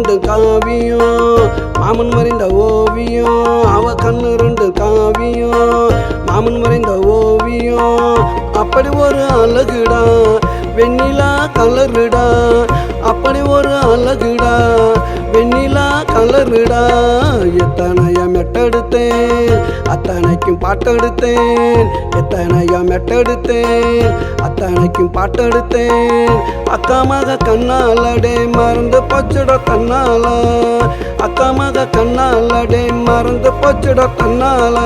ரெண்டு காவியம் மாமன் மறைந்த ஓவியம் அவ கண்ணு ரெண்டு காவியம் மாமன் மறைந்த ஓவியம் அப்படி ஒரு அழகுடா வெண்ணிலா கலருடா அப்படி ஒரு அழகுடா வெண்ணிலா கலருடா எத்தனைய மெட்டெடுத்தேன் அத்தனைக்கும் பாட்டெடுத்தேன் எத்தனைய மெட்டெடுத்தேன் அத்தனைக்கும் பாட்டெடுத்தேன் அக்காமாக கண்ணாலடே மறந்து போச்சுட தன்னால அக்காமாக கண்ணாலடே மறந்து போச்சுட தன்னால